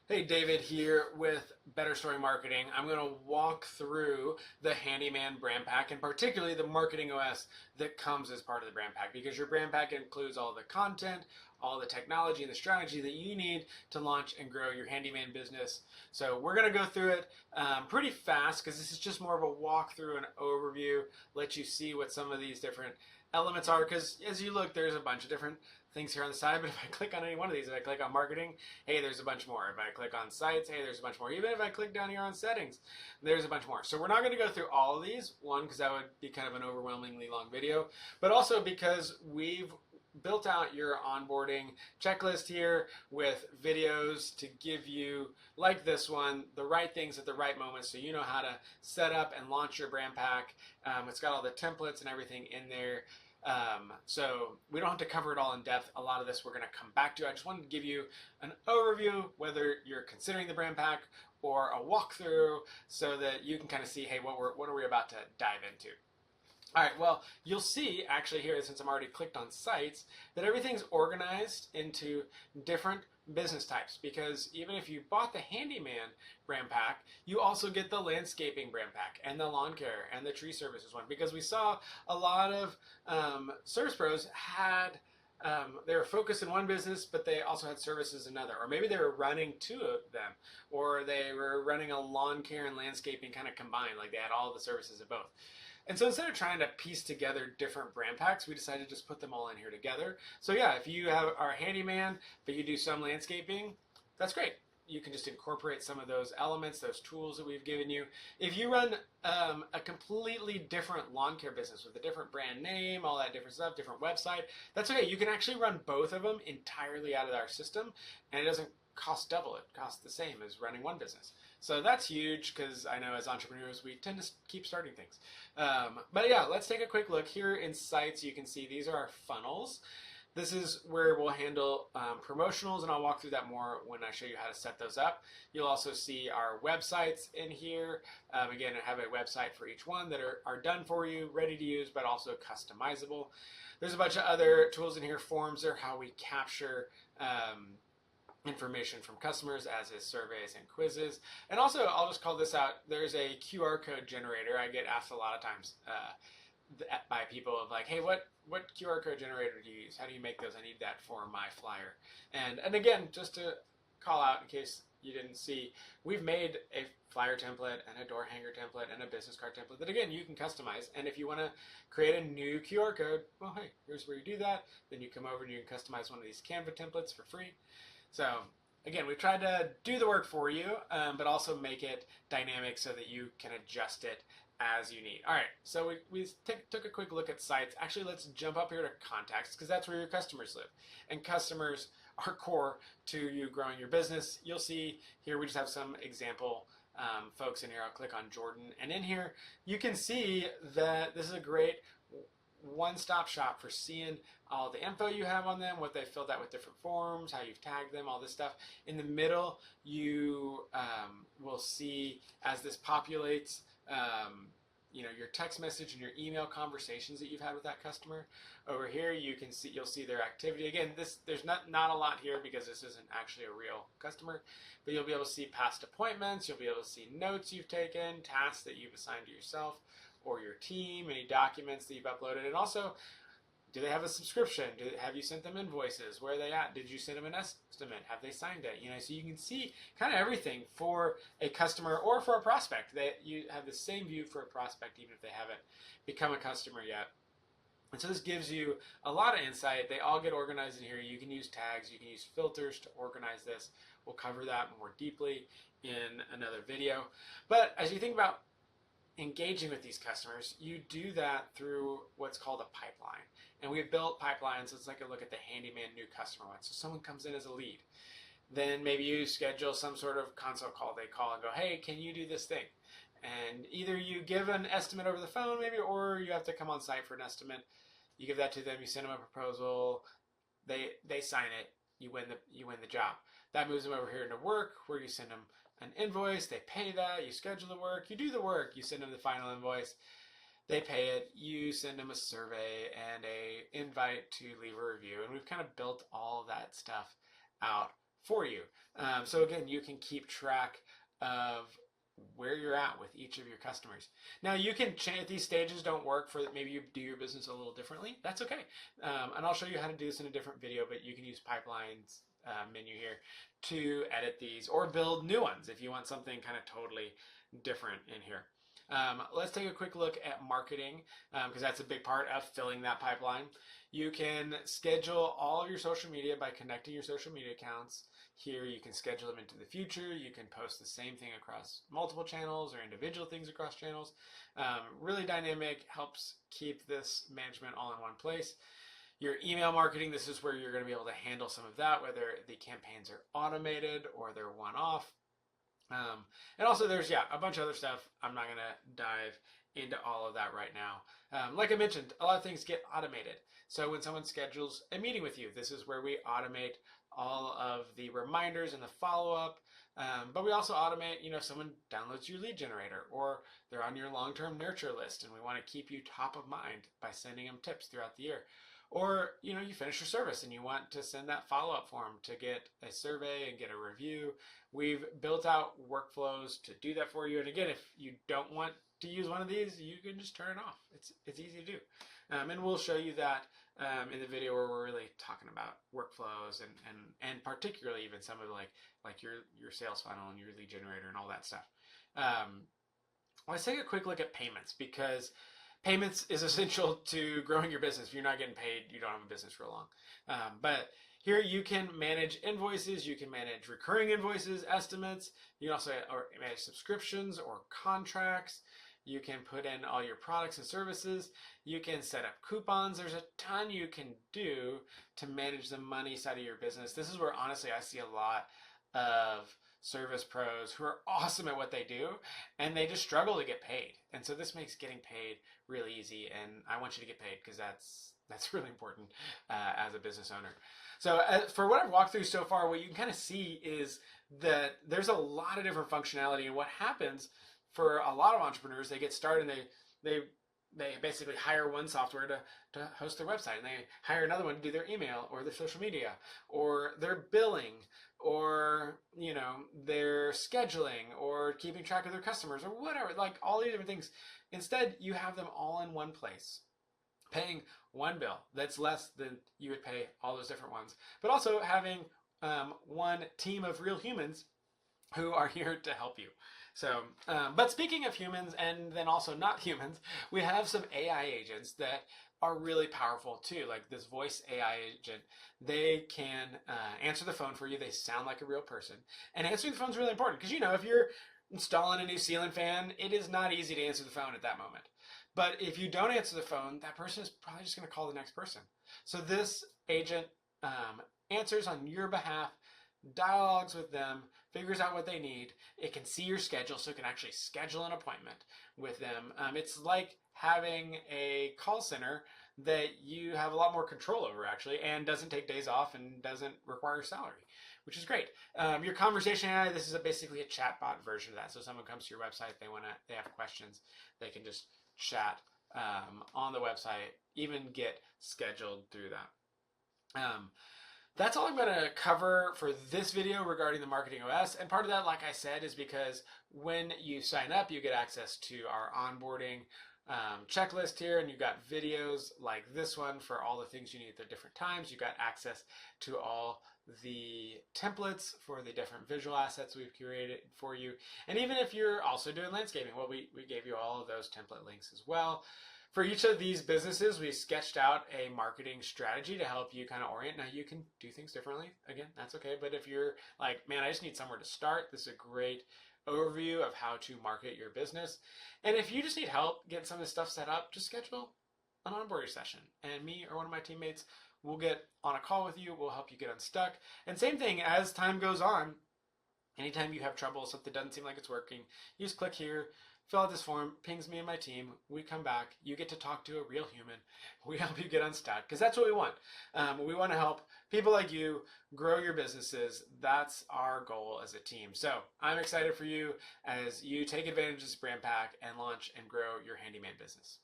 Hey, David here with Better Story Marketing. I'm going to walk through the Handyman BrandPack and particularly the marketing OS that comes as part of the brand pack, because your brand pack includes all the content, all the technology and the strategy that you need to launch and grow your handyman business. So we're going to go through it pretty fast because this is just more of a walkthrough and overview, let you see what some of these different elements are, because as you look, there's a bunch of different things here on the side, but if I click on any one of these, if I click on marketing, hey, there's a bunch more. If I click on sites, hey, there's a bunch more. Even if I click down here on settings, there's a bunch more. So we're not going to go through all of these, one, because that would be kind of an overwhelmingly long video, but also because we've built out your onboarding checklist here with videos to give you, like this one, the right things at the right moment so you know how to set up and launch your brand pack. It's got all the templates and everything in there. So we don't have to cover it all in depth. A lot of this we're going to come back to. I just wanted to give you an overview, whether you're considering the brand pack or a walkthrough, so that you can kind of see, hey, what are we about to dive into? All right, well, you'll see actually here, since I'm already clicked on sites, that everything's organized into different business types, because even if you bought the Handyman brand pack, you also get the landscaping brand pack and the lawn care and the tree services one, because we saw a lot of service pros had they were focused in one business, but they also had services in another. Or maybe they were running two of them, or they were running a lawn care and landscaping kind of combined, like they had all the services of both. And so instead of trying to piece together different brand packs, we decided to just put them all in here together. So yeah, if you are a handyman, but you do some landscaping, that's great. You can just incorporate some of those elements, those tools that we've given you. If you run a completely different lawn care business with a different brand name, all that different stuff, different website, that's okay. You can actually run both of them entirely out of our system, and it doesn't cost double. It costs the same as running one business. So that's huge, because I know as entrepreneurs we tend to keep starting things. But yeah, let's take a quick look here in sites. You can see these are our funnels. This is where we'll handle promotionals, and I'll walk through that more when I show you how to set those up. You'll also see our websites in here. Again, I have a website for each one that are done for you, ready to use, but also customizable. There's a bunch of other tools in here. Forms are how we capture information from customers, as is surveys and quizzes. And also, I'll just call this out, there's a QR code generator. I get asked a lot of times by people of like, hey, what QR code generator do you use? How do you make those? I need that for my flyer. And again, just to call out in case you didn't see, we've made a flyer template and a door hanger template and a business card template that, again, you can customize. And if you want to create a new QR code, well, hey, here's where you do that. Then you come over and you can customize one of these Canva templates for free. So again, we've tried to do the work for you, but also make it dynamic so that you can adjust it as you need. All right, so we took a quick look at sites. Actually, let's jump up here to contacts, because that's where your customers live. And customers are core to you growing your business. You'll see here we just have some example folks in here. I'll click on Jordan. And in here, you can see that this is a great one-stop shop for seeing all the info you have on them, what they filled out with different forms, how you've tagged them, all this stuff. In the middle, you will see, as this populates, your text message and your email conversations that you've had with that customer. Over here, you'll see their activity. Again, there's not a lot here because this isn't actually a real customer, but you'll be able to see past appointments. You'll be able to see notes you've taken, tasks that you've assigned to yourself or your team, any documents that you've uploaded, and also, do they have a subscription? Have you sent them invoices? Where are they at? Did you send them an estimate? Have they signed it? So you can see kind of everything for a customer or for a prospect. That you have the same view for a prospect, even if they haven't become a customer yet. And so this gives you a lot of insight. They all get organized in here. You can use tags. You can use filters to organize this. We'll cover that more deeply in another video. But as you think about engaging with these customers, you do that through what's called a pipeline. And we've built pipelines. Let's take a look at the Handyman new customer one. So someone comes in as a lead. Then maybe you schedule some sort of consult call. They call and go, hey, can you do this thing? And either you give an estimate over the phone maybe, or you have to come on site for an estimate. You give that to them. You send them a proposal. They sign it. You win the job. That moves them over here into work, where you send them an invoice. They pay that. You schedule the work. You do the work. You send them the final invoice. They pay it. You send them a survey and a invite to leave a review. And we've kind of built all of that stuff out for you. So again, you can keep track of where you're at with each of your customers. Now you can change if these stages don't work for maybe you do your business a little differently. That's okay, and I'll show you how to do this in a different video. But you can use pipelines menu here to edit these or build new ones if you want something kind of totally different in here. Let's take a quick look at marketing because that's a big part of filling that pipeline. You can schedule all of your social media by connecting your social media accounts. Here you can schedule them into the future. You can post the same thing across multiple channels or individual things across channels. Really dynamic, helps keep this management all in one place. Your email marketing, this is where you're going to be able to handle some of that, whether the campaigns are automated or they're one-off. And also there's, a bunch of other stuff. I'm not going to dive into all of that right now. Like I mentioned, a lot of things get automated. So when someone schedules a meeting with you, this is where we automate all of the reminders and the follow-up. But we also automate, if someone downloads your lead generator or they're on your long-term nurture list and we want to keep you top of mind by sending them tips throughout the year. Or, you finish your service and you want to send that follow-up form to get a survey and get a review. We've built out workflows to do that for you. And again, if you don't want to use one of these, you can just turn it off. It's easy to do. And we'll show you that in the video where we're really talking about workflows and particularly even some of like your sales funnel and your lead generator and all that stuff. Let's take a quick look at payments because payments is essential to growing your business. If you're not getting paid, you don't have a business for long. But here you can manage invoices, you can manage recurring invoices, estimates, you can also manage subscriptions or contracts. You can put in all your products and services. You can set up coupons. There's a ton you can do to manage the money side of your business. This is where honestly I see a lot of service pros who are awesome at what they do and they just struggle to get paid. And so this makes getting paid really easy, and I want you to get paid because that's really important as a business owner. So for what I've walked through so far, what you can kind of see is that there's a lot of different functionality, and what happens for a lot of entrepreneurs, they get started and they basically hire one software to host their website, and they hire another one to do their email or their social media or their billing or their scheduling or keeping track of their customers or whatever, like all these different things. Instead, you have them all in one place, paying one bill that's less than you would pay all those different ones, but also having one team of real humans who are here to help you. So, but speaking of humans and then also not humans, we have some AI agents that are really powerful too. Like this voice AI agent, they can answer the phone for you. They sound like a real person. And answering the phone is really important because, if you're installing a new ceiling fan, it is not easy to answer the phone at that moment. But if you don't answer the phone, that person is probably just going to call the next person. So this agent answers on your behalf, dialogues with them, figures out what they need. It can see your schedule, so it can actually schedule an appointment with them. It's like having a call center that you have a lot more control over actually, and doesn't take days off and doesn't require salary, which is great. Your conversation AI, this is basically a chatbot version of that. So someone comes to your website, they have questions, they can just chat on the website, even get scheduled through that. That's all I'm going to cover for this video regarding the Marketing OS. And part of that, like I said, is because when you sign up, you get access to our onboarding checklist here, and you've got videos like this one for all the things you need at the different times. You've got access to all the templates for the different visual assets we've curated for you. And even if you're also doing landscaping, well, we gave you all of those template links as well. For each of these businesses, we sketched out a marketing strategy to help you kind of orient. Now, you can do things differently. Again, that's okay. But if you're like, man, I just need somewhere to start, this is a great overview of how to market your business. And if you just need help getting some of this stuff set up, just schedule an onboarding session. And me or one of my teammates will get on a call with you. We'll help you get unstuck. And same thing, as time goes on, anytime you have trouble, something doesn't seem like it's working, you just click here, fill out this form, pings me and my team, we come back, you get to talk to a real human, we help you get unstuck, because that's what we want. We want to help people like you grow your businesses. That's our goal as a team. So I'm excited for you as you take advantage of this BrandPack and launch and grow your handyman business.